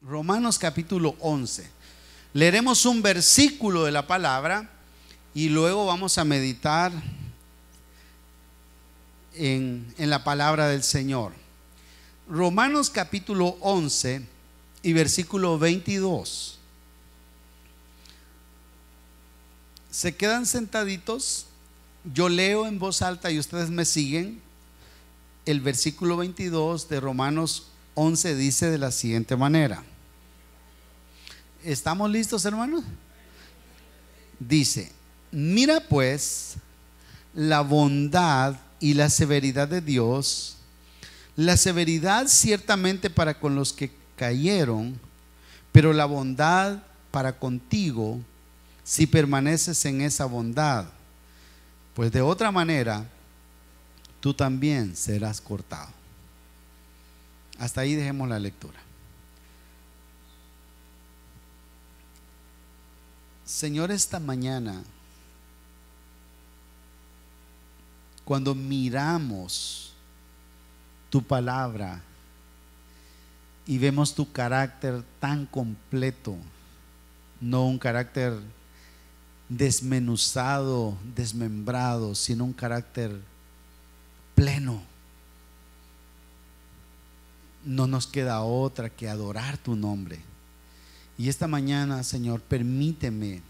Romanos capítulo 11. Leeremos un versículo de la palabra y luego vamos a meditar en la palabra del Señor. Romanos capítulo 11 y versículo 22. Se quedan sentaditos, yo leo en voz alta y ustedes me siguen. El versículo 22 de Romanos 11 dice de la siguiente manera. ¿Estamos listos, hermanos? Dice: mira pues la bondad y la severidad de Dios, la severidad ciertamente para con los que cayeron, pero la bondad para contigo si permaneces en esa bondad, pues de otra manera tú también serás cortado. Hasta ahí dejemos la lectura. Señor, esta mañana, cuando miramos tu palabra y vemos tu carácter tan completo, no un carácter desmenuzado, desmembrado, sino un carácter pleno, no nos queda otra que adorar tu nombre. Y esta mañana, Señor, permíteme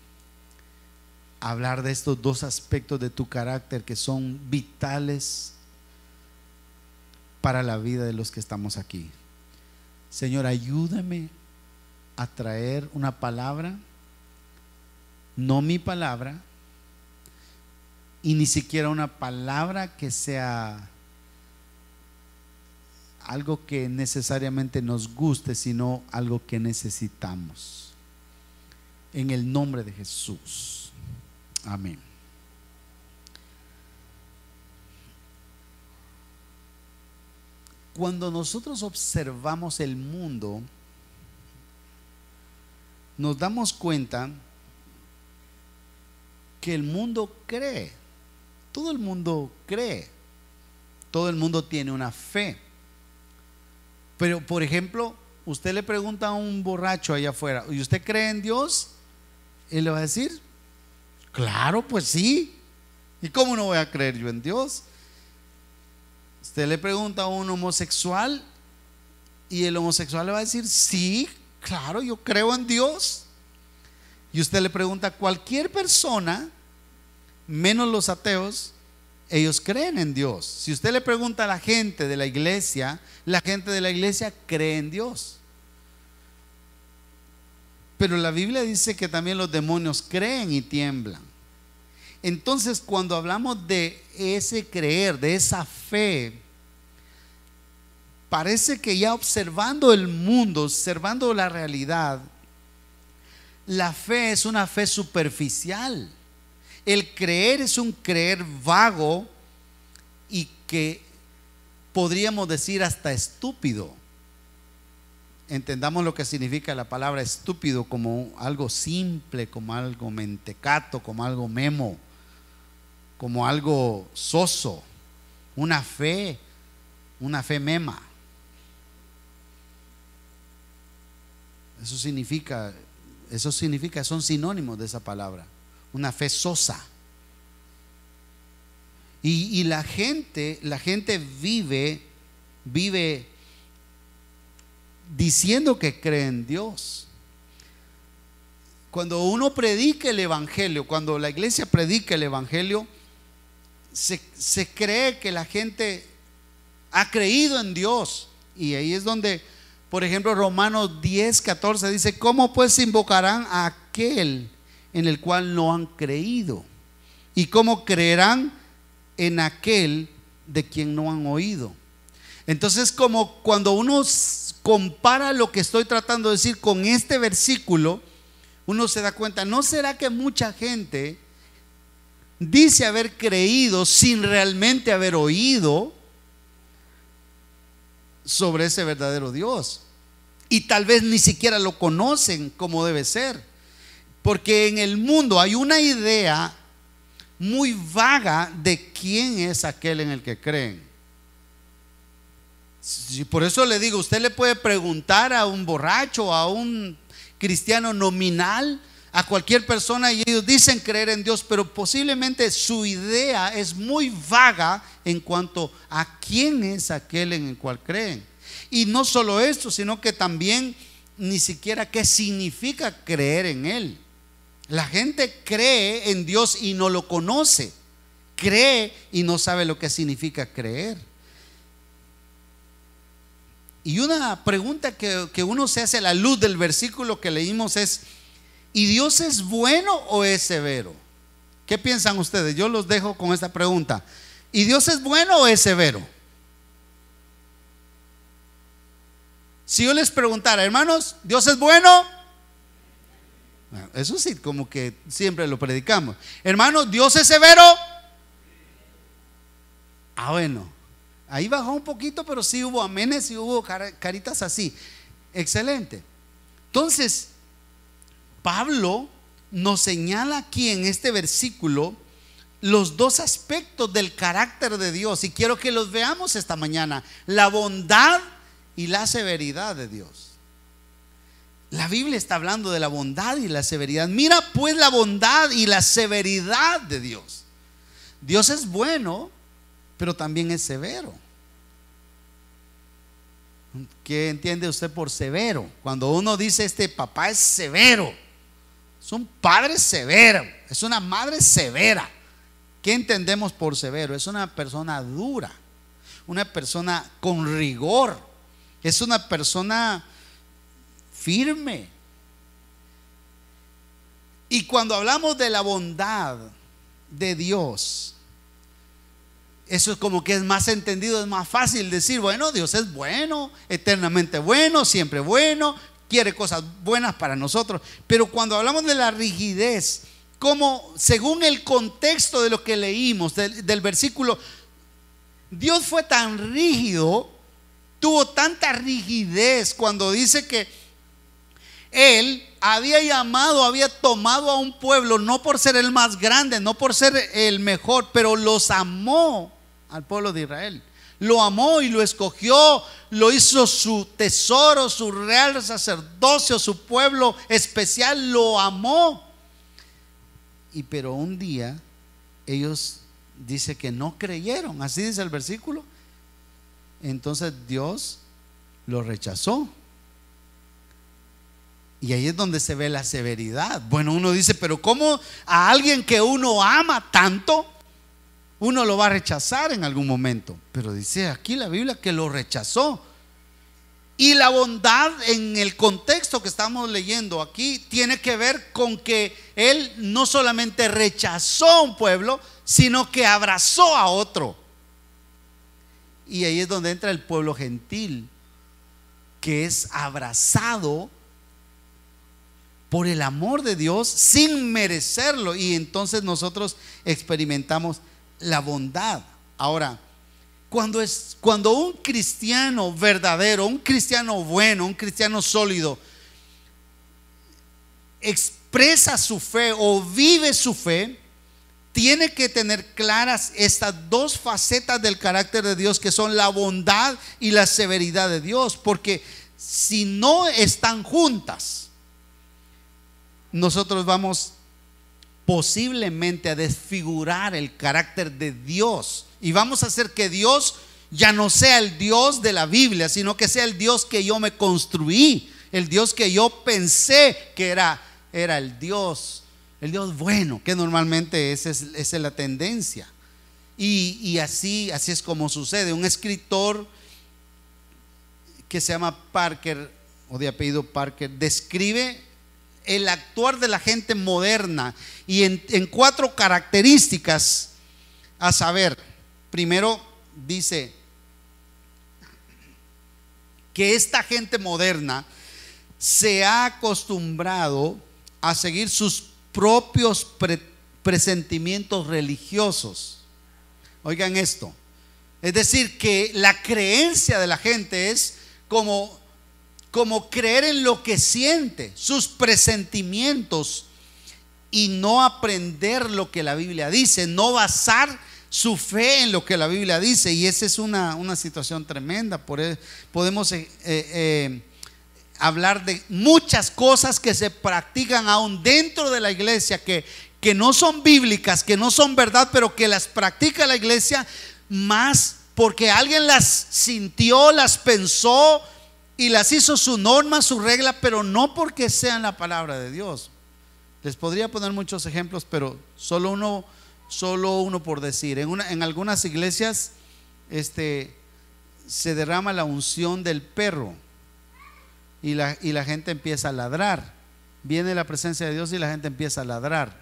hablar de estos dos aspectos de tu carácter que son vitales para la vida de los que estamos aquí. Señor, ayúdame a traer una palabra, no mi palabra, y ni siquiera una palabra que sea algo que necesariamente nos guste, sino algo que necesitamos. En el nombre de Jesús. Amén. Cuando nosotros observamos el mundo, nos damos cuenta que el mundo cree. Todo el mundo cree. Todo el mundo tiene una fe. Pero, por ejemplo, usted le pregunta a un borracho allá afuera: ¿y usted cree en Dios? Él le va a decir: claro, pues sí. ¿Y cómo no voy a creer yo en Dios? Usted le pregunta a un homosexual y el homosexual le va a decir: sí, claro, yo creo en Dios. Y usted le pregunta a cualquier persona, menos los ateos, ellos creen en Dios. Si usted le pregunta a la gente de la iglesia, la gente de la iglesia cree en Dios. Pero la Biblia dice que también los demonios creen y tiemblan. Entonces, cuando hablamos de ese creer, de esa fe, parece que ya observando el mundo, observando la realidad, la fe es una fe superficial. El creer es un creer vago y que podríamos decir hasta estúpido. Entendamos lo que significa la palabra estúpido como algo simple, como algo mentecato, como algo memo, como algo soso. Una fe mema. Eso significa, son sinónimos de esa palabra. Una fe sosa. Y la gente vive diciendo que cree en Dios. Cuando uno predica el evangelio, cuando la iglesia predica el evangelio, se cree que la gente ha creído en Dios. Y ahí es donde, por ejemplo, Romanos 10:14 dice: ¿cómo pues invocarán a aquel en el cual no han creído? ¿Y cómo creerán en aquel de quien no han oído? Entonces, como cuando uno compara lo que estoy tratando de decir con este versículo, uno se da cuenta: ¿no será que mucha gente dice haber creído sin realmente haber oído sobre ese verdadero Dios? Y tal vez ni siquiera lo conocen como debe ser. Porque en el mundo hay una idea muy vaga de quién es aquel en el que creen. Por eso le digo, usted le puede preguntar a un borracho, a un cristiano nominal, a cualquier persona, y ellos dicen creer en Dios, pero posiblemente su idea es muy vaga en cuanto a quién es aquel en el cual creen. Y no solo esto, sino que también ni siquiera qué significa creer en Él. La gente cree en Dios y no lo conoce, cree y no sabe lo que significa creer. Y una pregunta que uno se hace a la luz del versículo que leímos es: ¿y Dios es bueno o es severo? ¿Qué piensan ustedes? Yo los dejo con esta pregunta: ¿y Dios es bueno o es severo? Si yo les preguntara, hermanos, ¿Dios es bueno? Bueno, eso sí, como que siempre lo predicamos. Hermanos, ¿Dios es severo? Bueno, ahí bajó un poquito, pero sí hubo amenes y hubo caritas así. Excelente. Entonces, Pablo nos señala aquí en este versículo los dos aspectos del carácter de Dios, y quiero que los veamos esta mañana: la bondad y la severidad de Dios. La Biblia está hablando de la bondad y la severidad. Mira pues la bondad y la severidad de Dios. Dios es bueno, pero también es severo. ¿Qué entiende usted por severo? Cuando uno dice este papá es severo, es un padre severo, es una madre severa. ¿Qué entendemos por severo? Es una persona dura, una persona con rigor, es una persona firme. Y cuando hablamos de la bondad de Dios, eso es como que es más entendido, es más fácil decir: bueno, Dios es bueno, eternamente bueno, siempre bueno, quiere cosas buenas para nosotros. Pero cuando hablamos de la rigidez, como según el contexto de lo que leímos del versículo, Dios fue tan rígido, tuvo tanta rigidez cuando dice que Él había llamado, había tomado a un pueblo, no por ser el más grande, no por ser el mejor, pero los amó al pueblo de Israel. Lo amó y lo escogió, lo hizo su tesoro, su real sacerdocio, su pueblo especial, lo amó. Pero un día ellos dice que no creyeron, así dice el versículo. Entonces Dios lo rechazó. Y ahí es donde se ve la severidad. Bueno, uno dice: pero ¿cómo a alguien que uno ama tanto uno lo va a rechazar en algún momento? Pero dice aquí la Biblia que lo rechazó. Y la bondad en el contexto que estamos leyendo aquí tiene que ver con que Él no solamente rechazó a un pueblo, sino que abrazó a otro. Y ahí es donde entra el pueblo gentil, que es abrazado por el amor de Dios sin merecerlo, y entonces nosotros experimentamos la bondad. Ahora, cuando un cristiano verdadero, un cristiano bueno, un cristiano sólido expresa su fe o vive su fe, tiene que tener claras estas dos facetas del carácter de Dios, que son la bondad y la severidad de Dios. Porque si no están juntas, nosotros vamos posiblemente a desfigurar el carácter de Dios, y vamos a hacer que Dios ya no sea el Dios de la Biblia, sino que sea el Dios que yo me construí, el Dios que yo pensé que era el Dios bueno, que normalmente esa es la tendencia. Y así es como sucede. Un escritor que se llama Parker, o de apellido Parker, describe el actuar de la gente moderna y en 4 características, a saber: primero, dice que esta gente moderna se ha acostumbrado a seguir sus propios presentimientos religiosos. Oigan esto, es decir, que la creencia de la gente es como creer en lo que siente, sus presentimientos, y no aprender lo que la Biblia dice, no basar su fe en lo que la Biblia dice, y esa es una situación tremenda. Podemos hablar de muchas cosas que se practican aún dentro de la iglesia, que no son bíblicas, que no son verdad, pero que las practica la iglesia más porque alguien las sintió, las pensó y las hizo su norma, su regla, pero no porque sean la palabra de Dios. Les podría poner muchos ejemplos, pero solo uno por decir. En algunas iglesias se derrama la unción del perro y la gente empieza a ladrar. Viene la presencia de Dios y la gente empieza a ladrar.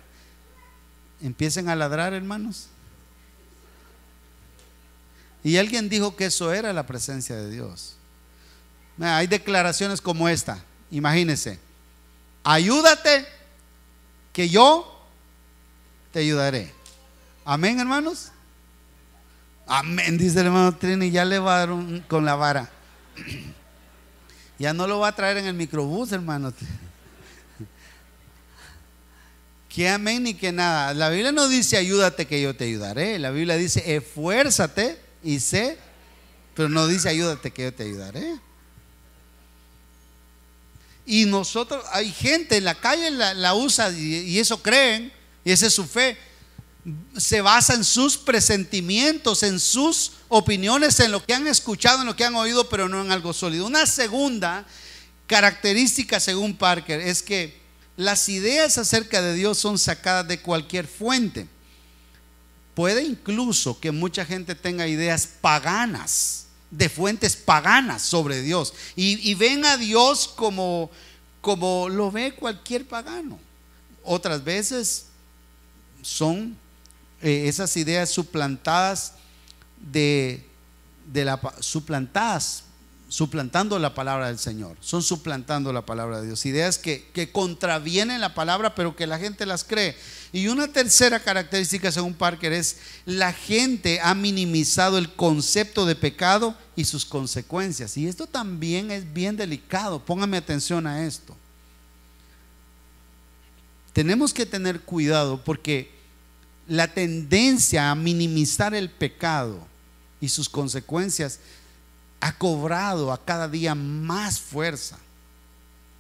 Empiecen a ladrar, hermanos. Y alguien dijo que eso era la presencia de Dios. Hay declaraciones como esta. Imagínense: ayúdate, que yo te ayudaré. Amén, hermanos. Amén, dice el hermano Trini. Ya le va a dar con la vara. Ya no lo va a traer en el microbús, hermano. Que amén ni que nada. La Biblia no dice ayúdate que yo te ayudaré. La Biblia dice esfuérzate y sé, pero no dice ayúdate que yo te ayudaré. Y nosotros, hay gente en la calle la usa y eso creen, y esa es su fe. Se basa en sus presentimientos, en sus opiniones, en lo que han escuchado, en lo que han oído, pero no en algo sólido. Una segunda característica, según Parker, es que las ideas acerca de Dios son sacadas de cualquier fuente. Puede incluso que mucha gente tenga ideas paganas, de fuentes paganas sobre Dios, y ven a Dios como lo ve cualquier pagano. Otras veces son esas ideas suplantadas suplantando la palabra del Señor. Son suplantando la palabra de Dios. Ideas que contravienen la palabra, pero que la gente las cree. Y una tercera característica, según Parker, es la gente ha minimizado el concepto de pecado y sus consecuencias. Y esto también es bien delicado. Póngame atención a esto. Tenemos que tener cuidado, porque la tendencia a minimizar el pecado y sus consecuencias ha cobrado a cada día más fuerza.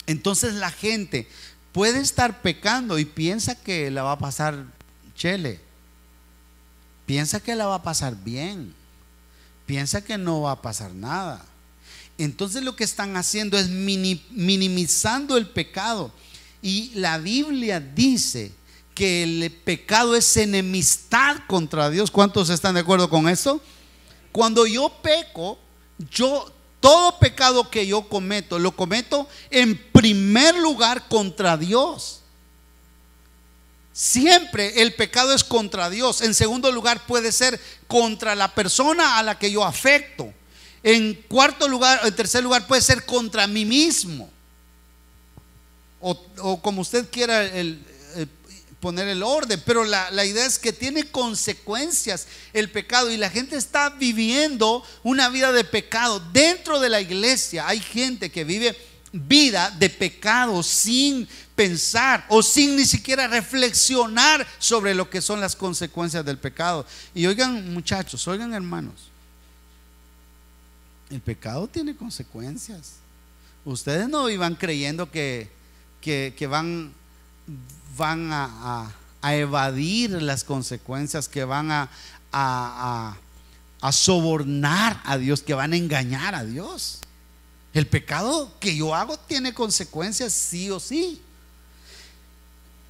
Entonces la gente puede estar pecando y piensa que la va a pasar chele, piensa que la va a pasar bien, piensa que no va a pasar nada. Entonces lo que están haciendo es minimizando el pecado. Y la Biblia dice que el pecado es enemistad contra Dios. ¿Cuántos están de acuerdo con esto? Cuando yo peco, todo pecado que yo cometo, lo cometo en primer lugar contra Dios. Siempre el pecado es contra Dios. En segundo lugar puede ser contra la persona a la que yo afecto. En tercer lugar puede ser contra mí mismo. O como usted quiera poner el orden, pero la idea es que tiene consecuencias el pecado, y la gente está viviendo una vida de pecado. Dentro de la iglesia hay gente que vive vida de pecado sin pensar o sin ni siquiera reflexionar sobre lo que son las consecuencias del pecado. Y oigan, muchachos, oigan, hermanos, el pecado tiene consecuencias. Ustedes no vivan creyendo que van a evadir las consecuencias, que van a sobornar a Dios, que van a engañar a Dios. El pecado que yo hago tiene consecuencias sí o sí.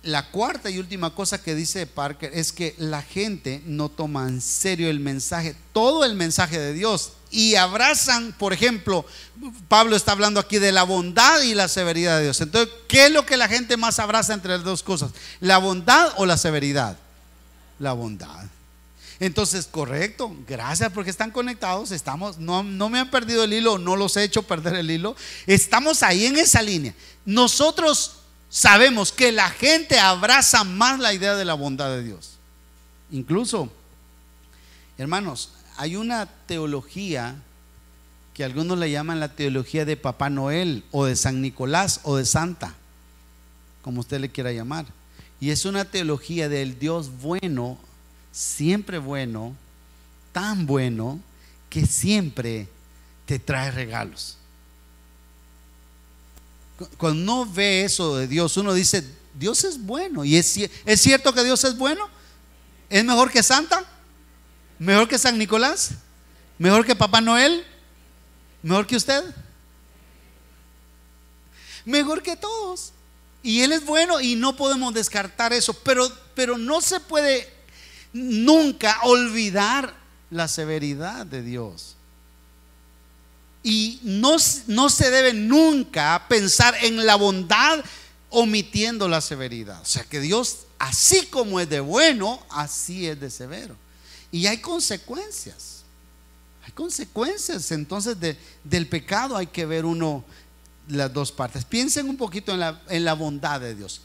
La cuarta y última cosa que dice Parker es que la gente no toma en serio el mensaje, todo el mensaje de Dios, y abrazan, por ejemplo, Pablo está hablando aquí de la bondad y la severidad de Dios. Entonces, ¿qué es lo que la gente más abraza entre las dos cosas? ¿La bondad o la severidad? La bondad. Entonces, correcto, gracias porque están conectados. No me han perdido el hilo, no los he hecho perder el hilo. Estamos ahí en esa línea. Nosotros sabemos que la gente abraza más la idea de la bondad de Dios. Incluso, hermanos, hay una teología que algunos le llaman la teología de Papá Noel, o de San Nicolás, o de Santa, como usted le quiera llamar. Y es una teología del Dios bueno, siempre bueno, tan bueno que siempre te trae regalos. Cuando uno ve eso de Dios, uno dice, Dios es bueno. ¿Y es cierto que Dios es bueno? ¿Es mejor que Santa? ¿Mejor que San Nicolás? ¿Mejor que Papá Noel? ¿Mejor que usted? Mejor que todos. Y Él es bueno y no podemos descartar eso. Pero no se puede nunca olvidar la severidad de Dios. Y no se debe nunca pensar en la bondad omitiendo la severidad. O sea que Dios, así como es de bueno, así es de severo. Y hay consecuencias. Hay consecuencias entonces del pecado. Hay que ver las dos partes. Piensen un poquito en la bondad de Dios.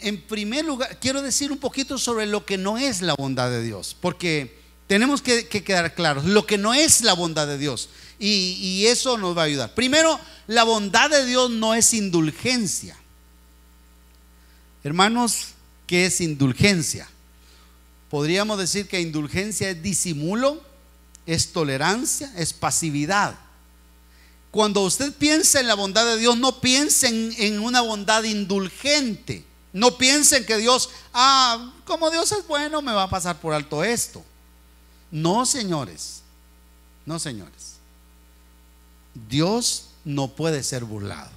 En primer lugar, quiero decir un poquito sobre lo que no es la bondad de Dios, porque tenemos que quedar claros lo que no es la bondad de Dios, y eso nos va a ayudar. Primero, la bondad de Dios no es indulgencia. Hermanos, ¿qué es indulgencia? Podríamos decir que indulgencia es disimulo, es tolerancia, es pasividad. Cuando usted piensa en la bondad de Dios, no piensen en una bondad indulgente. No piensen que Dios, como Dios es bueno, me va a pasar por alto esto. No, señores. No, señores. Dios no puede ser burlado.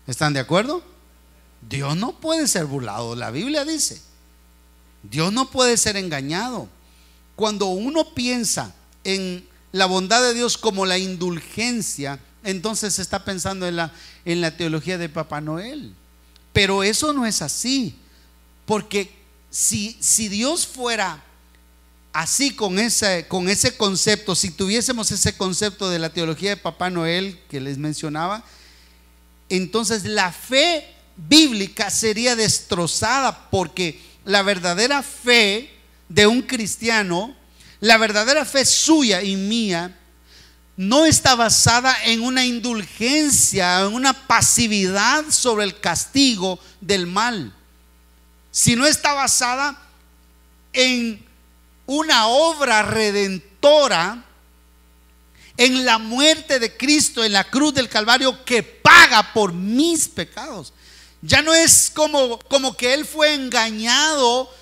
¿Están de acuerdo? Dios no puede ser burlado. La Biblia dice, Dios no puede ser engañado. Cuando uno piensa en la bondad de Dios como la indulgencia, entonces se está pensando en la teología de Papá Noel. Pero eso no es así, porque si Dios fuera así con ese concepto, si tuviésemos ese concepto de la teología de Papá Noel que les mencionaba, entonces la fe bíblica sería destrozada, porque la verdadera fe de un cristiano, la verdadera fe suya y mía, no está basada en una indulgencia, en una pasividad sobre el castigo del mal, sino está basada en una obra redentora, en la muerte de Cristo en la cruz del Calvario, que paga por mis pecados. Ya no es como que Él fue engañado,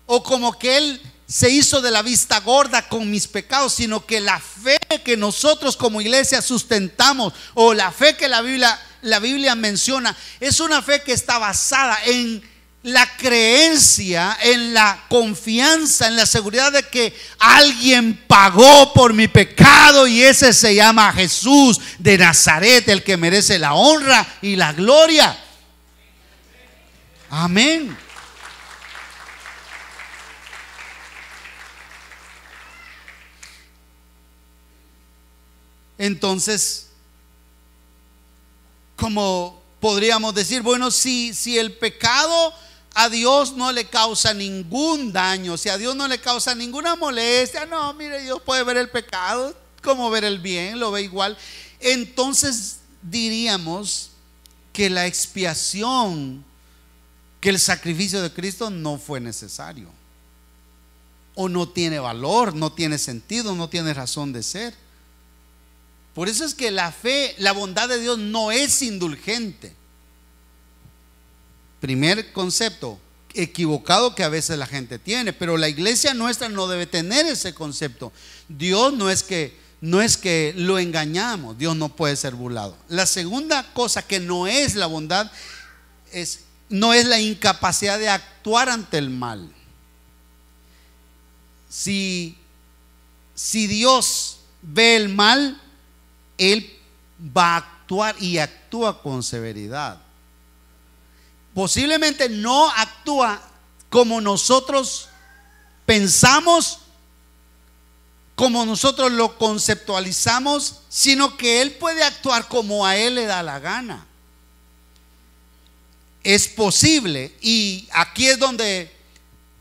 o como que Él se hizo de la vista gorda con mis pecados, sino que la fe que nosotros como iglesia sustentamos, o la fe que la Biblia menciona, es una fe que está basada en la creencia, en la confianza, en la seguridad de que alguien pagó por mi pecado, y ese se llama Jesús de Nazaret, el que merece la honra y la gloria. Amén. Entonces, como podríamos decir, bueno, si el pecado a Dios no le causa ningún daño, si a Dios no le causa ninguna molestia, no, mire, Dios puede ver el pecado como ver el bien, lo ve igual. Entonces diríamos que la expiación, que el sacrificio de Cristo no fue necesario, o no tiene valor, no tiene sentido, no tiene razón de ser. Por eso es que la fe, la bondad de Dios no es indulgente. Primer concepto equivocado que a veces la gente tiene, pero la iglesia nuestra no debe tener ese concepto. Dios no es que lo engañamos, Dios no puede ser burlado. La segunda cosa que no es la bondad no es la incapacidad de actuar ante el mal. Si Dios ve el mal, Él va a actuar, y actúa con severidad. Posiblemente no actúa como nosotros pensamos, como nosotros lo conceptualizamos, sino que Él puede actuar como a Él le da la gana. Es posible, y aquí es donde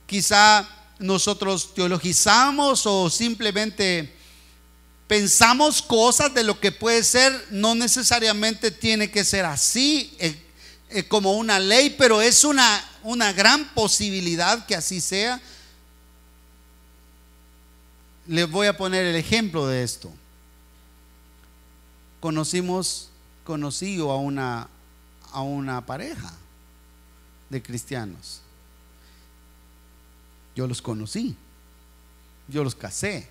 quizá nosotros teologizamos o simplemente pensamos cosas de lo que puede ser. No necesariamente tiene que ser así como una ley, pero es una gran posibilidad que así sea. Les voy a poner el ejemplo de esto. Conocí a una pareja de cristianos. Yo los conocí, yo los casé,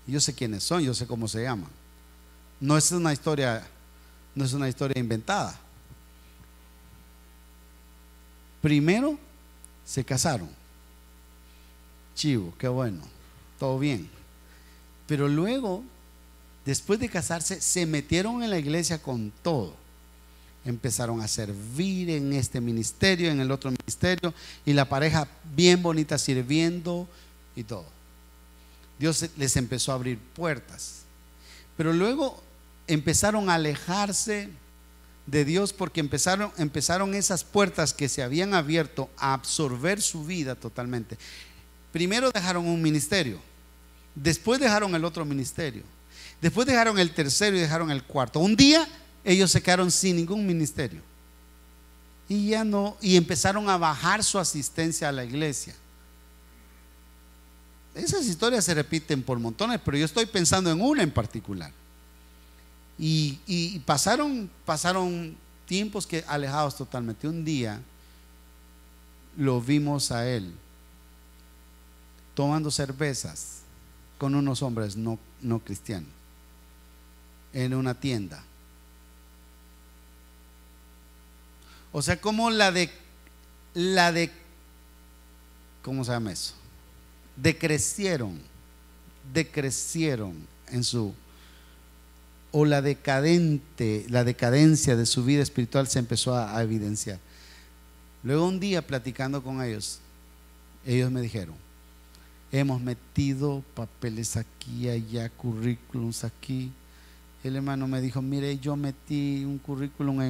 yo sé quiénes son, yo sé cómo se llaman. No es una historia inventada. Primero se casaron. Chivo, qué bueno, todo bien. Pero luego, después de casarse, se metieron en la iglesia con todo. Empezaron a servir en este ministerio, en el otro ministerio, y la pareja bien bonita sirviendo y todo. Dios les empezó a abrir puertas. Pero luego empezaron a alejarse de Dios porque empezaron esas puertas que se habían abierto a absorber su vida totalmente. Primero dejaron un ministerio, después dejaron el otro ministerio, después dejaron el tercero y dejaron el cuarto. Un día ellos se quedaron sin ningún ministerio y ya no, y empezaron a bajar su asistencia a la iglesia. Esas historias se repiten por montones, pero yo estoy pensando en una en particular. Y pasaron tiempos que alejados totalmente. Un día lo vimos a él tomando cervezas con unos hombres no cristianos en una tienda. O sea, como la de ¿cómo se llama eso? Decrecieron en su, o la decadencia de su vida espiritual se empezó a evidenciar. Luego un día platicando con ellos me dijeron: hemos metido papeles aquí, allá, currículums aquí. El hermano me dijo: mire, yo metí un currículum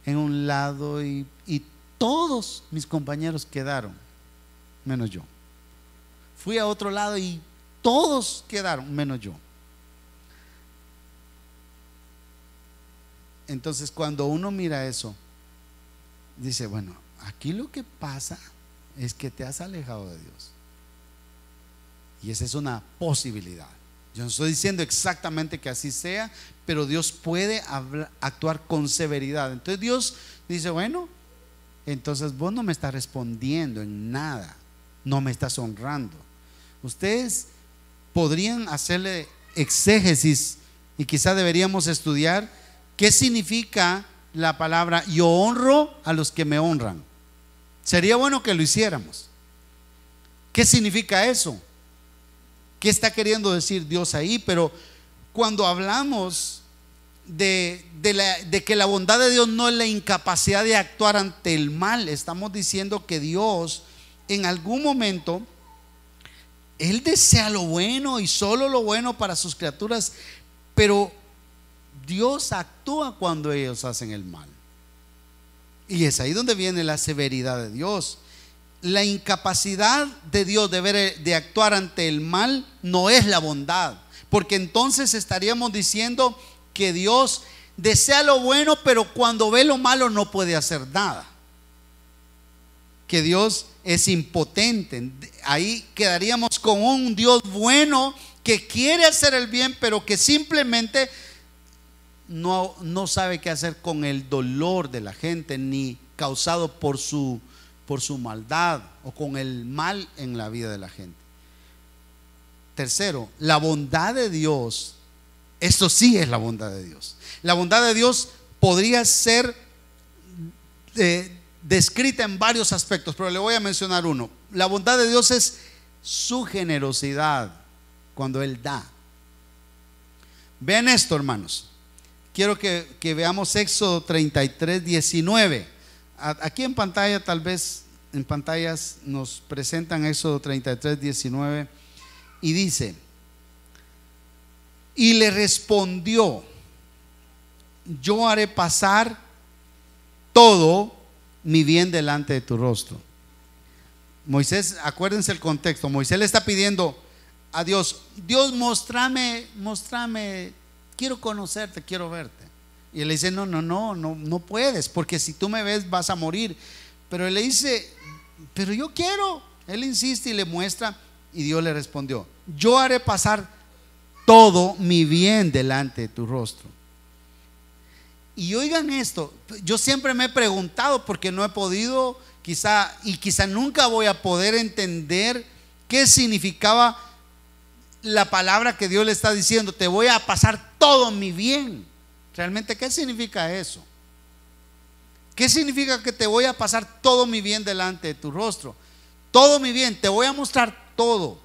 en un lado y todos mis compañeros quedaron, menos yo. Fui a otro lado y todos quedaron, menos yo. Entonces, cuando uno mira eso, dice: bueno, aquí lo que pasa es que te has alejado de Dios. Y esa es una posibilidad. Yo no estoy diciendo exactamente que así sea, pero Dios puede actuar con severidad. Entonces Dios dice: bueno, entonces vos no me estás respondiendo en nada, no me estás honrando. Ustedes podrían hacerle exégesis y quizá deberíamos estudiar qué significa la palabra yo honro a los que me honran. Sería bueno que lo hiciéramos. ¿Qué significa eso? ¿Qué está queriendo decir Dios ahí? Pero cuando hablamos de que la bondad de Dios no es la incapacidad de actuar ante el mal, estamos diciendo que Dios en algún momento Él desea lo bueno y solo lo bueno para sus criaturas, pero Dios actúa cuando ellos hacen el mal. Y es ahí donde viene la severidad de Dios. La incapacidad de Dios de actuar ante el mal no es la bondad, porque entonces estaríamos diciendo que Dios desea lo bueno, pero cuando ve lo malo no puede hacer nada, que Dios es impotente. Ahí quedaríamos con un Dios bueno que quiere hacer el bien, pero que simplemente no sabe qué hacer con el dolor de la gente, ni causado por su maldad o con el mal en la vida de la gente. Tercero, la bondad de Dios. Esto sí es la bondad de Dios. La bondad de Dios podría ser descrita en varios aspectos, pero le voy a mencionar uno. La bondad de Dios es su generosidad cuando Él da. Vean esto, hermanos. Quiero que veamos Éxodo 33, 19. Aquí en pantalla, tal vez en pantallas nos presentan Éxodo 33, 19, y dice: y le respondió: yo haré pasar todo mi bien delante de tu rostro. Moisés, acuérdense el contexto, Moisés le está pidiendo a Dios: Dios, mostrame, quiero conocerte, quiero verte. Y él le dice: no puedes, porque si tú me ves vas a morir. Pero él le dice: pero yo quiero. Él insiste y le muestra Y Dios le respondió: yo haré pasar todo mi bien delante de tu rostro. Y oigan esto, yo siempre me he preguntado, porque no he podido, quizá nunca voy a poder entender qué significaba la palabra que Dios le está diciendo: te voy a pasar todo mi bien. Realmente, ¿qué significa eso? ¿Qué significa que te voy a pasar todo mi bien delante de tu rostro? Todo mi bien, te voy a mostrar todo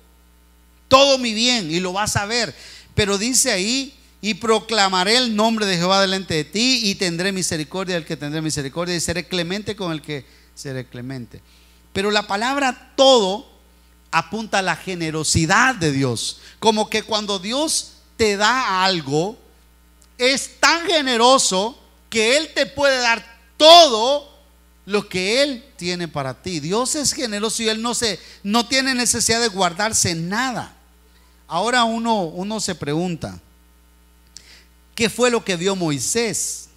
mi bien, y lo vas a ver. Pero dice ahí: y proclamaré el nombre de Jehová delante de ti, y tendré misericordia del que tendré misericordia, y seré clemente con el que seré clemente. Pero la palabra todo apunta a la generosidad de Dios, como que cuando Dios te da algo, es tan generoso que Él te puede dar todo lo que Él tiene para ti. Dios es generoso y Él no tiene necesidad de guardarse nada. Ahora uno se pregunta: ¿qué fue lo que vio Moisés?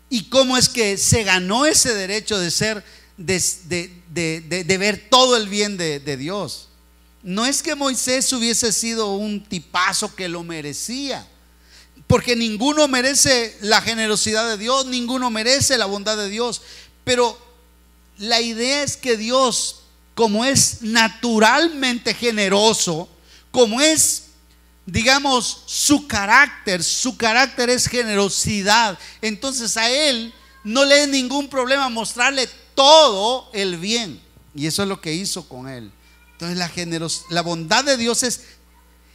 ¿Y cómo es que se ganó ese derecho de ser, de ver todo el bien de Dios? No es que Moisés hubiese sido un tipazo que lo merecía, porque ninguno merece la generosidad de Dios, ninguno merece la bondad de Dios. Pero la idea es que Dios, como es naturalmente generoso, como es, digamos, su carácter es generosidad, entonces a Él no le es ningún problema mostrarle todo el bien. Y eso es lo que hizo con él. Entonces la bondad de Dios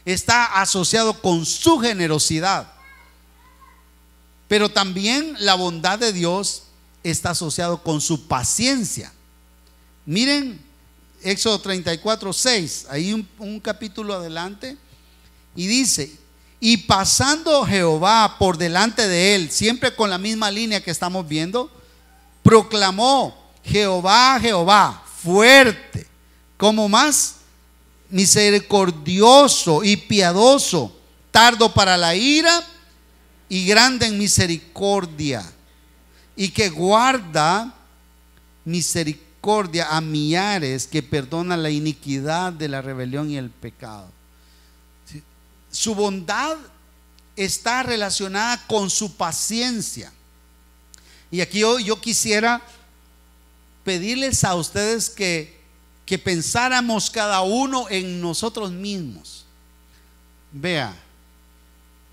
está asociado con su generosidad. Pero también la bondad de Dios está asociado con su paciencia. Miren Éxodo 34:6, ahí un capítulo adelante, y dice: y pasando Jehová por delante de él, siempre con la misma línea que estamos viendo, proclamó: Jehová, Jehová, fuerte, como más misericordioso y piadoso, tardo para la ira y grande en misericordia, y que guarda misericordia a millares, que perdona la iniquidad de la rebelión y el pecado. Su bondad está relacionada con su paciencia. Y aquí yo quisiera pedirles a ustedes que pensáramos cada uno en nosotros mismos. Vea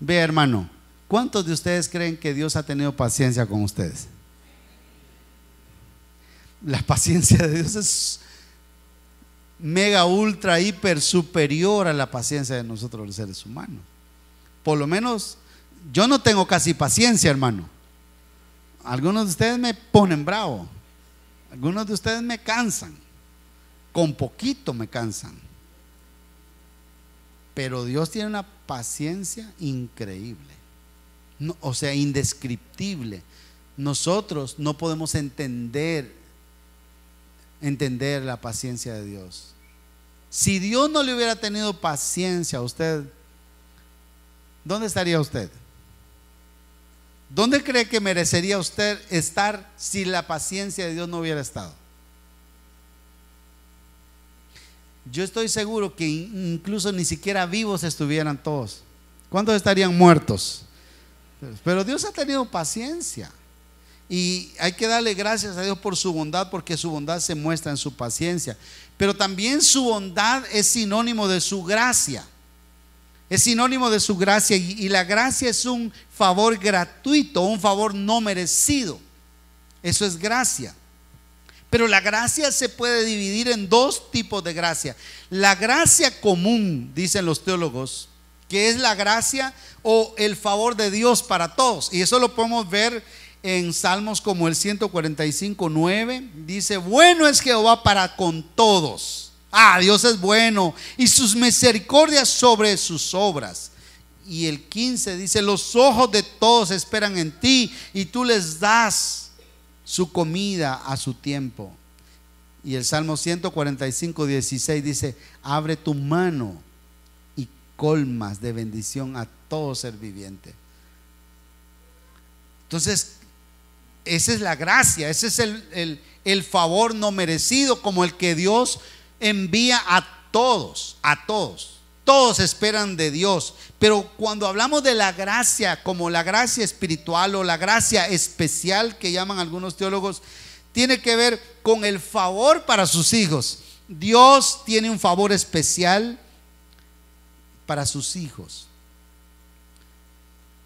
hermano, ¿cuántos de ustedes creen que Dios ha tenido paciencia con ustedes? La paciencia de Dios es mega, ultra, hiper superior a la paciencia de nosotros los seres humanos. Por lo menos yo no tengo casi paciencia, hermano. Algunos de ustedes me ponen bravo, algunos de ustedes me cansan, con poquito me cansan. Pero Dios tiene una paciencia increíble, o sea, indescriptible. Nosotros no podemos entender la paciencia de Dios. Si Dios no le hubiera tenido paciencia a usted, ¿dónde estaría usted? ¿Dónde cree que merecería usted estar si la paciencia de Dios no hubiera estado? Yo estoy seguro que incluso ni siquiera vivos estuvieran todos. ¿Cuántos estarían muertos? Pero Dios ha tenido paciencia. Y hay que darle gracias a Dios por su bondad, porque su bondad se muestra en su paciencia. Pero también su bondad es sinónimo de su gracia. Es sinónimo de su gracia, y la gracia es un favor gratuito, un favor no merecido. Eso es gracia. Pero la gracia se puede dividir en dos tipos de gracia. La gracia común, dicen los teólogos, que es la gracia o el favor de Dios para todos. Y eso lo podemos ver en salmos como el 145:9. Dice: bueno es Jehová para con todos. Dios es bueno, y sus misericordias sobre sus obras. Y el 15 dice: los ojos de todos esperan en ti, y tú les das su comida a su tiempo. Y el Salmo 145:16 dice: abre tu mano y colmas de bendición a todo ser viviente. Entonces, esa es la gracia, ese es el favor no merecido, como el que Dios envía a todos esperan de Dios. Pero cuando hablamos de la gracia, como la gracia espiritual o la gracia especial que llaman algunos teólogos, tiene que ver con el favor para sus hijos. Dios tiene un favor especial para sus hijos.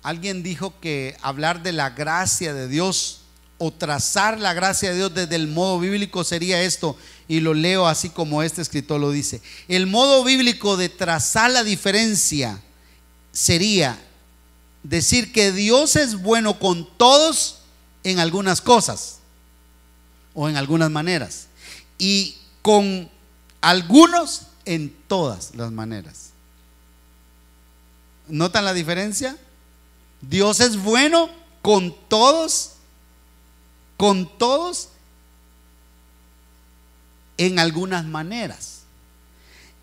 Alguien dijo que hablar de la gracia de Dios o trazar la gracia de Dios desde el modo bíblico sería esto, y lo leo así como este escritor lo dice: el modo bíblico de trazar la diferencia sería decir que Dios es bueno con todos en algunas cosas o en algunas maneras, y con algunos en todas las maneras. ¿Notan la diferencia? Dios es bueno con todos en algunas maneras,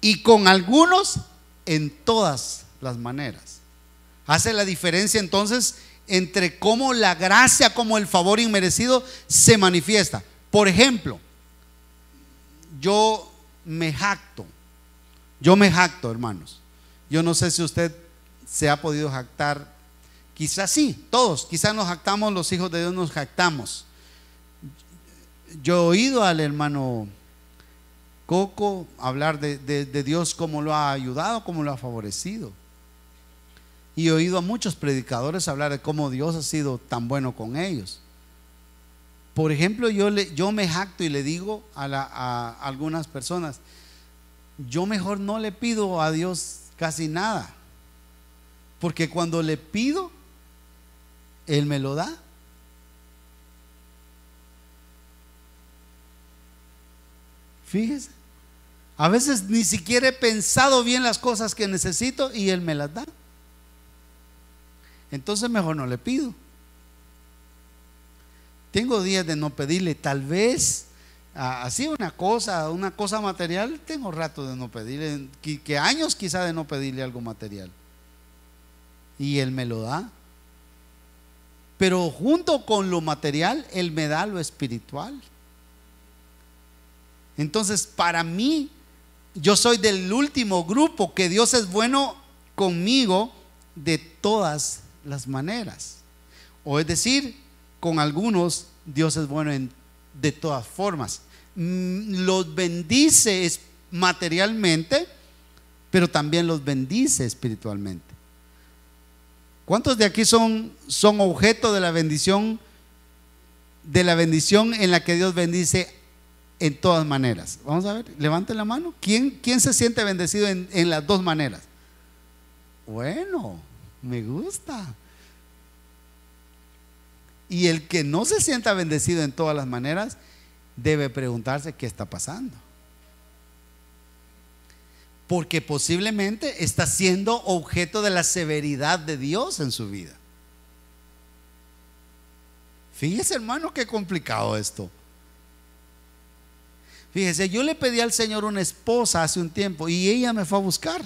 y con algunos en todas las maneras. Hace la diferencia entonces entre cómo la gracia, como el favor inmerecido se manifiesta. Por ejemplo, yo me jacto, hermanos. Yo no sé si usted se ha podido jactar. Quizás sí, todos, quizás nos jactamos, los hijos de Dios nos jactamos. Yo he oído al hermano Coco hablar de Dios, cómo lo ha ayudado, cómo lo ha favorecido. Y he oído a muchos predicadores hablar de cómo Dios ha sido tan bueno con ellos. Por ejemplo, yo me jacto y le digo a algunas personas: yo mejor no le pido a Dios casi nada, porque cuando le pido, Él me lo da. Fíjese, a veces ni siquiera he pensado bien las cosas que necesito y Él me las da. Entonces mejor no le pido. Tengo días de no pedirle, tal vez así una cosa material. Tengo rato de no pedirle, que años quizá de no pedirle algo material, y Él me lo da. Pero junto con lo material, Él me da lo espiritual. Entonces, para mí, yo soy del último grupo, que Dios es bueno conmigo de todas las maneras. O es decir, con algunos Dios es bueno de todas formas. Los bendice materialmente, pero también los bendice espiritualmente. ¿Cuántos de aquí son objeto de la bendición en la que Dios bendice en todas maneras? Vamos a ver, levanten la mano. ¿Quién se siente bendecido en las dos maneras? Bueno, me gusta. Y el que no se sienta bendecido en todas las maneras debe preguntarse qué está pasando, porque posiblemente está siendo objeto de la severidad de Dios en su vida. Fíjese, hermano, qué complicado esto. Fíjese, yo le pedí al Señor una esposa hace un tiempo y ella me fue a buscar.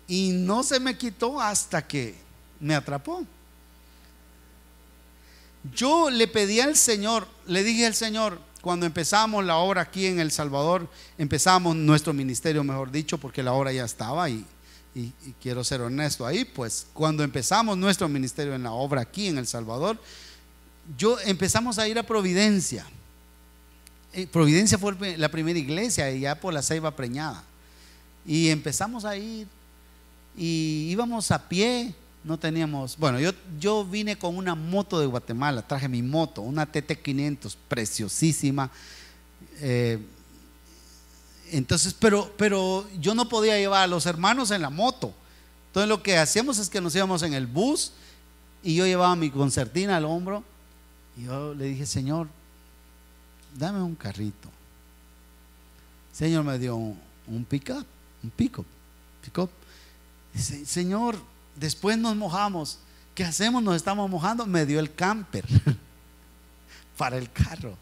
Y no se me quitó hasta que me atrapó. Yo le pedí al Señor, le dije al Señor, cuando empezamos la obra aquí en El Salvador, empezamos nuestro ministerio, mejor dicho, porque la obra ya estaba y quiero ser honesto ahí, pues cuando empezamos nuestro ministerio en la obra aquí en El Salvador, empezamos a ir a Providencia. Providencia fue la primera iglesia, allá por la Ceiba Preñada, y empezamos a ir y íbamos a pie. No teníamos, bueno, yo vine con una moto de Guatemala, traje mi moto, una TT500 preciosísima. Entonces, pero yo no podía llevar a los hermanos en la moto. Entonces lo que hacíamos es que nos íbamos en el bus y yo llevaba mi concertina al hombro y yo le dije: Señor, dame un carrito. El Señor me dio un pick-up. Dice: Señor, después nos mojamos, ¿qué hacemos? Nos estamos mojando. Me dio el camper para el carro.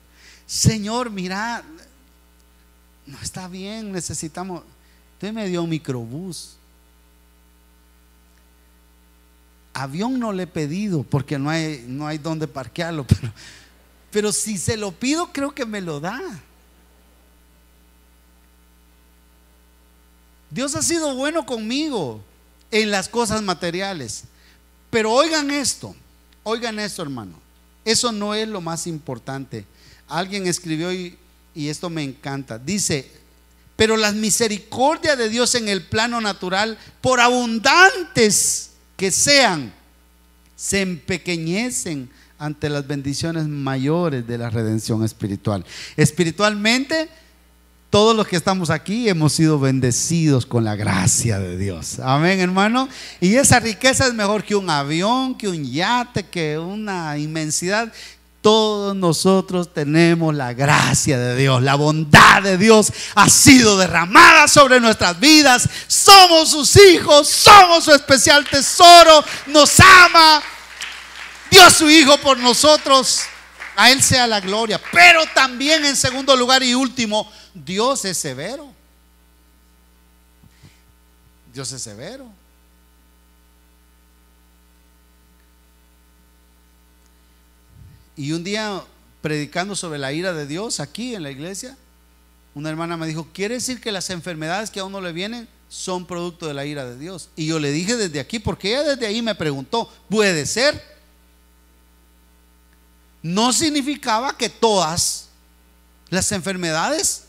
Señor, mira, no está bien, necesitamos. Entonces me dio un microbús. Avión no le he pedido porque no hay donde parquearlo, pero si se lo pido, creo que me lo da. Dios ha sido bueno conmigo en las cosas materiales. Pero oigan esto, hermano. Eso no es lo más importante. Alguien escribió y esto me encanta. Dice: pero las misericordias de Dios en el plano natural, por abundantes que sean, se empequeñecen ante las bendiciones mayores de la redención espiritual. Espiritualmente, todos los que estamos aquí hemos sido bendecidos con la gracia de Dios. Amén, hermano. Y esa riqueza es mejor que un avión, que un yate, que una inmensidad. Todos nosotros tenemos la gracia de Dios. La bondad de Dios ha sido derramada sobre nuestras vidas. Somos sus hijos, somos su especial tesoro. Nos ama, dio a su hijo por nosotros. A Él sea la gloria. Pero también, en segundo lugar y último, Dios es severo. Dios es severo. Y un día, predicando sobre la ira de Dios aquí en la iglesia, una hermana me dijo: ¿quiere decir que las enfermedades que a uno le vienen son producto de la ira de Dios? Y yo le dije desde aquí, porque ella desde ahí me preguntó: ¿puede ser? No significaba que todas las enfermedades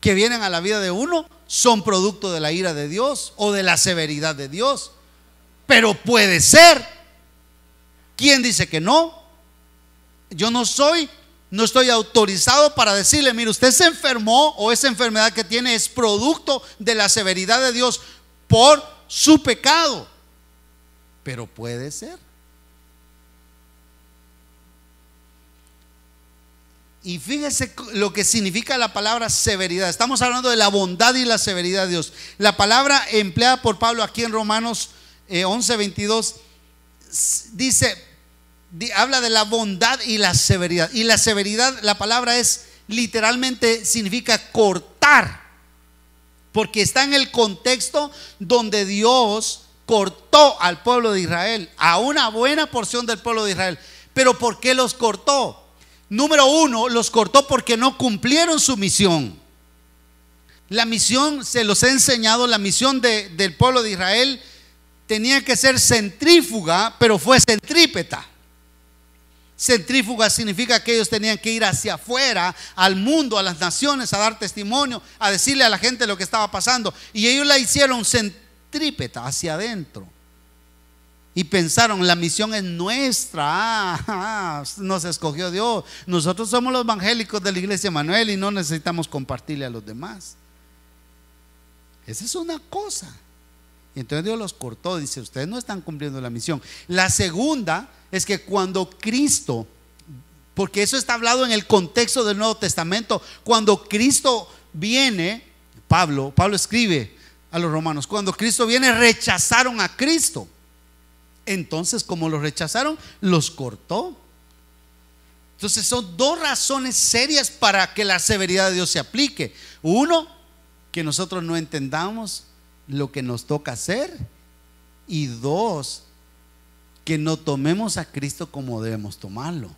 que vienen a la vida de uno son producto de la ira de Dios o de la severidad de Dios, pero puede ser. ¿Quién dice que no? Yo no estoy autorizado para decirle: mire, usted se enfermó, o esa enfermedad que tiene es producto de la severidad de Dios por su pecado, pero puede ser. Y fíjese lo que significa la palabra severidad. Estamos hablando de la bondad y la severidad de Dios. La palabra empleada por Pablo aquí en Romanos 11:22 dice, habla de la bondad y la severidad. Y la severidad, la palabra es literalmente, significa cortar, porque está en el contexto donde Dios cortó al pueblo de Israel, a una buena porción del pueblo de Israel. Pero ¿por qué los cortó? Número uno, los cortó porque no cumplieron su misión. La misión, se los he enseñado, la misión del pueblo de Israel tenía que ser centrífuga, pero fue centrípeta. Centrífuga significa que ellos tenían que ir hacia afuera, al mundo, a las naciones, a dar testimonio, a decirle a la gente lo que estaba pasando. Y ellos la hicieron centrípeta, hacia adentro. Y pensaron: la misión es nuestra, nos escogió Dios. Nosotros somos los evangélicos de la iglesia Emanuel y no necesitamos compartirle a los demás. Esa es una cosa. Y entonces Dios los cortó, dice: ustedes no están cumpliendo la misión. La segunda es que cuando Cristo, porque eso está hablado en el contexto del Nuevo Testamento, cuando Cristo viene, Pablo escribe a los romanos, cuando Cristo viene, rechazaron a Cristo. Entonces, como los rechazaron, los cortó. Entonces son dos razones serias para que la severidad de Dios se aplique. Uno, que nosotros no entendamos lo que nos toca hacer. Y dos, que no tomemos a Cristo como debemos tomarlo.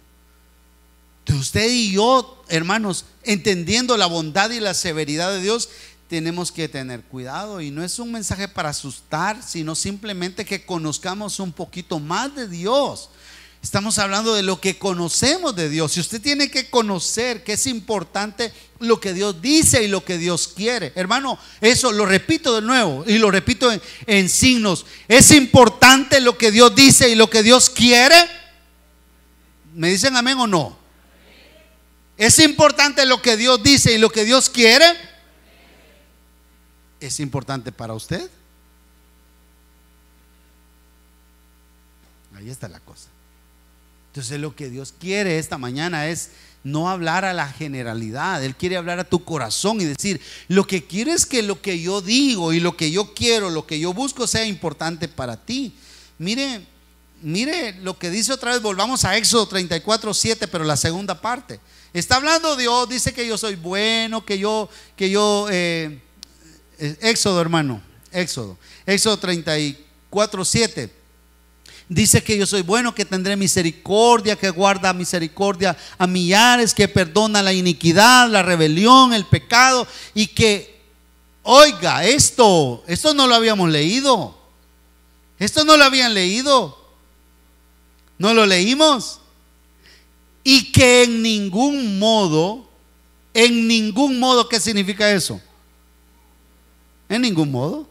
Entonces usted y yo, hermanos, entendiendo la bondad y la severidad de Dios, tenemos que tener cuidado. Y no es un mensaje para asustar, sino simplemente que conozcamos un poquito más de Dios. Estamos hablando de lo que conocemos de Dios. Y usted tiene que conocer que es importante lo que Dios dice y lo que Dios quiere. Hermano, eso lo repito de nuevo y lo repito en signos. Es importante lo que Dios dice y lo que Dios quiere. ¿Me dicen amén o no? Es importante lo que Dios dice y lo que Dios quiere. ¿Es importante para usted? Ahí está la cosa. Entonces lo que Dios quiere esta mañana es no hablar a la generalidad. Él quiere hablar a tu corazón y decir: lo que quiero es que lo que yo digo y lo que yo quiero, lo que yo busco, sea importante para ti. Mire lo que dice otra vez. Volvamos a Éxodo 34:7, pero la segunda parte. Está hablando Dios, dice que yo soy bueno, Éxodo, hermano, Éxodo 34:7. Dice que yo soy bueno, que tendré misericordia, que guarda misericordia a millares, que perdona la iniquidad, la rebelión, el pecado. Y que, oiga, esto no lo habíamos leído. Esto no lo habían leído. ¿No lo leímos? Y que en ningún modo, ¿qué significa eso? En ningún modo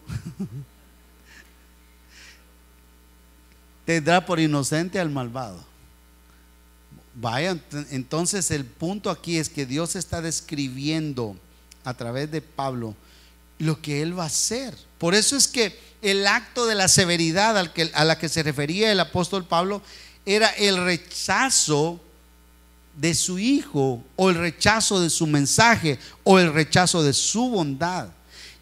tendrá por inocente al malvado. Vaya, entonces el punto aquí es que Dios está describiendo a través de Pablo lo que Él va a hacer. Por eso es que el acto de la severidad a la que se refería el apóstol Pablo era el rechazo de su hijo, o el rechazo de su mensaje, o el rechazo de su bondad.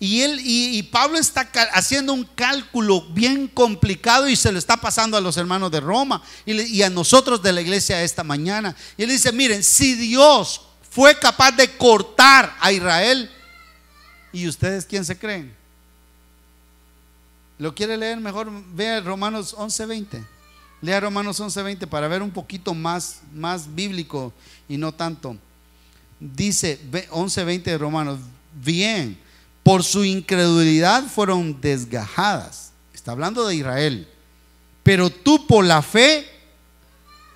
Y Pablo está haciendo un cálculo bien complicado y se lo está pasando a los hermanos de Roma y a nosotros de la iglesia esta mañana. Y él dice: miren, si Dios fue capaz de cortar a Israel, ¿y ustedes quién se creen? ¿Lo quiere leer? Mejor vea Romanos 11:20. Lea Romanos 11:20 para ver un poquito más bíblico y no tanto. Dice 11:20 de Romanos: bien, por su incredulidad fueron desgajadas. Está hablando de Israel. Pero tú por la fe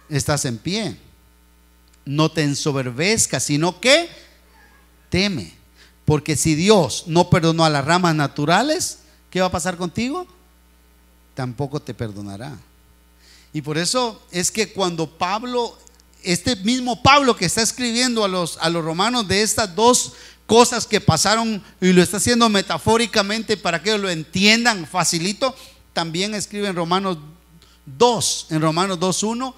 estás en pie. No te ensoberbezcas, sino que teme. Porque si Dios no perdonó a las ramas naturales, ¿qué va a pasar contigo? Tampoco te perdonará. Y por eso es que cuando Pablo, este mismo Pablo que está escribiendo a los romanos de estas dos cosas que pasaron, y lo está haciendo metafóricamente para que lo entiendan facilito, también escribe en Romanos 2:1,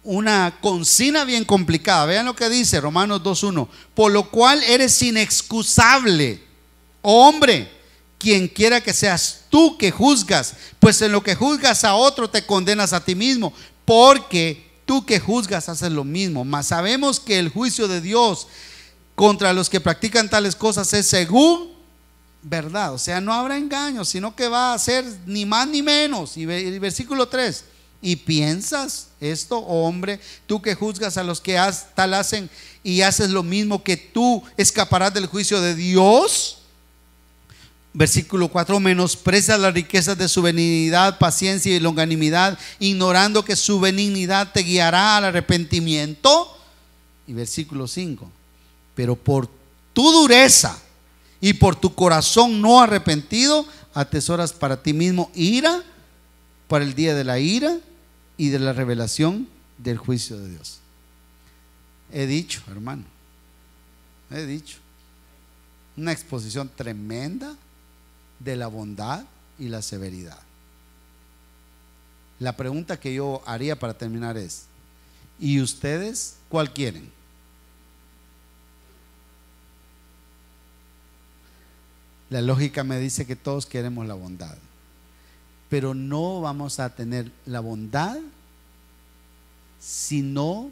una consigna bien complicada. Vean lo que dice Romanos 2:1: por lo cual eres inexcusable, oh hombre, quien quiera que seas tú que juzgas, pues en lo que juzgas a otro te condenas a ti mismo, porque tú que juzgas haces lo mismo. Mas sabemos que el juicio de Dios contra los que practican tales cosas es según verdad. O sea, no habrá engaño, sino que va a ser ni más ni menos. Y versículo 3: ¿y piensas esto, oh hombre, tú que juzgas a los que tal hacen y haces lo mismo, que tú escaparás del juicio de Dios? Versículo 4: menosprecias las riquezas de su benignidad, paciencia y longanimidad, ignorando que su benignidad te guiará al arrepentimiento. Y versículo 5: pero por tu dureza y por tu corazón no arrepentido, atesoras para ti mismo ira para el día de la ira y de la revelación del juicio de Dios. He dicho, hermano, he dicho una exposición tremenda de la bondad y la severidad. La pregunta que yo haría para terminar es: ¿y ustedes cuál quieren? La lógica me dice que todos queremos la bondad, pero no vamos a tener la bondad sino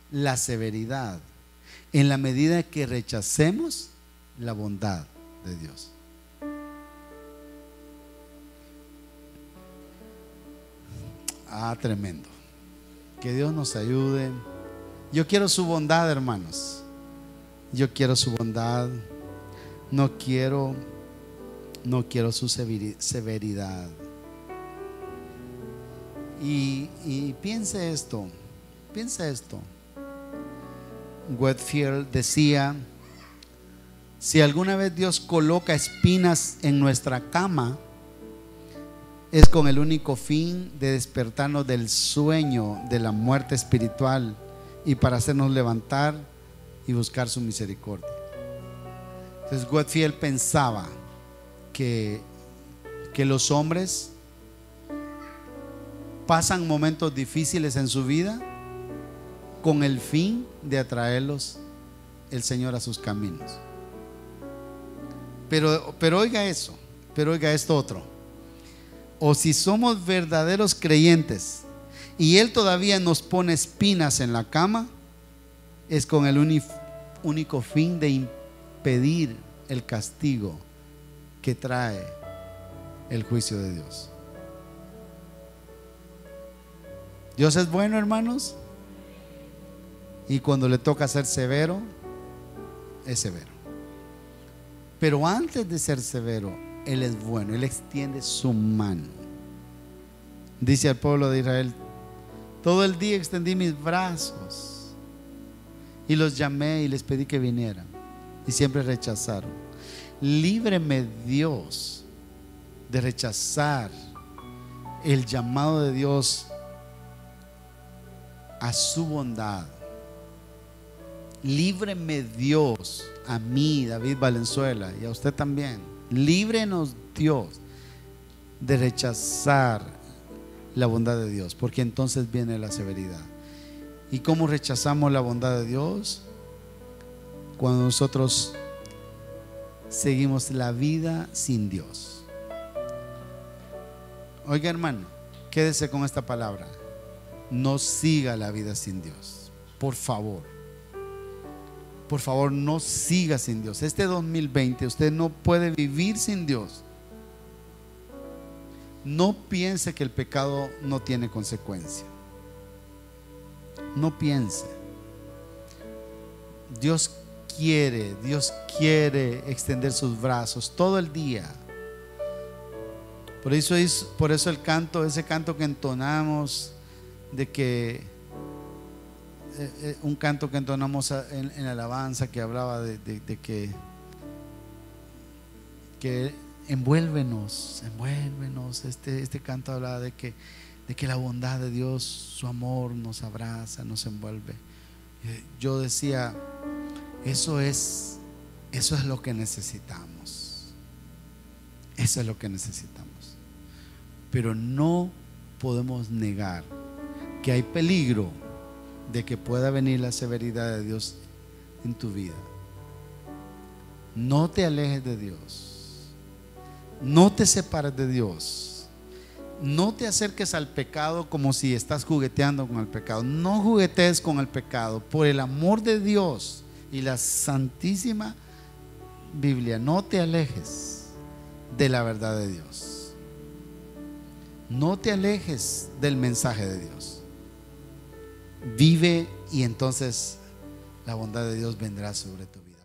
la severidad, en la medida que rechacemos la bondad de Dios. Tremendo. Que Dios nos ayude. Yo quiero su bondad, hermanos. Yo quiero su bondad. No quiero su severidad. Y piense esto. Whitefield decía: si alguna vez Dios coloca espinas en nuestra cama, es con el único fin de despertarnos del sueño de la muerte espiritual y para hacernos levantar y buscar su misericordia. Entonces Whitefield pensaba que los hombres pasan momentos difíciles en su vida con el fin de atraerlos el Señor a sus caminos. Pero oiga eso, oiga esto otro: o si somos verdaderos creyentes y Él todavía nos pone espinas en la cama, es con el único fin de impedir el castigo que trae el juicio de Dios. Dios es bueno, hermanos, y cuando le toca ser severo, es severo. Pero antes de ser severo, Él es bueno. Él extiende su mano. Dice al pueblo de Israel: todo el día extendí mis brazos y los llamé y les pedí que vinieran, y siempre rechazaron. Líbreme, Dios, de rechazar el llamado de Dios a su bondad. Líbreme, Dios, a mí, David Valenzuela, y a usted también. Líbrenos, Dios, de rechazar la bondad de Dios, porque entonces viene la severidad. ¿Y cómo rechazamos la bondad de Dios? Cuando nosotros seguimos la vida sin Dios. Oiga, hermano, quédese con esta palabra: no siga la vida sin Dios, por favor. Por favor, no siga sin Dios. Este 2020 usted no puede vivir sin Dios. No piense que el pecado no tiene consecuencia. No piense. Dios quiere extender sus brazos todo el día. Por eso el canto, ese canto que entonamos, de que un canto que entonamos en alabanza, que hablaba de que envuélvenos. Este canto hablaba de que la bondad de Dios, su amor nos abraza, nos envuelve. Yo decía, eso es lo que necesitamos. Eso es lo que necesitamos. Pero no podemos negar que hay peligro de que pueda venir la severidad de Dios en tu vida. No te alejes de Dios. No te separes de Dios. No te acerques al pecado como si estás jugueteando con el pecado. No juguetees con el pecado. Por el amor de Dios y la santísima Biblia, no te alejes de la verdad de Dios. No te alejes del mensaje de Dios. Vive, y entonces la bondad de Dios vendrá sobre tu vida.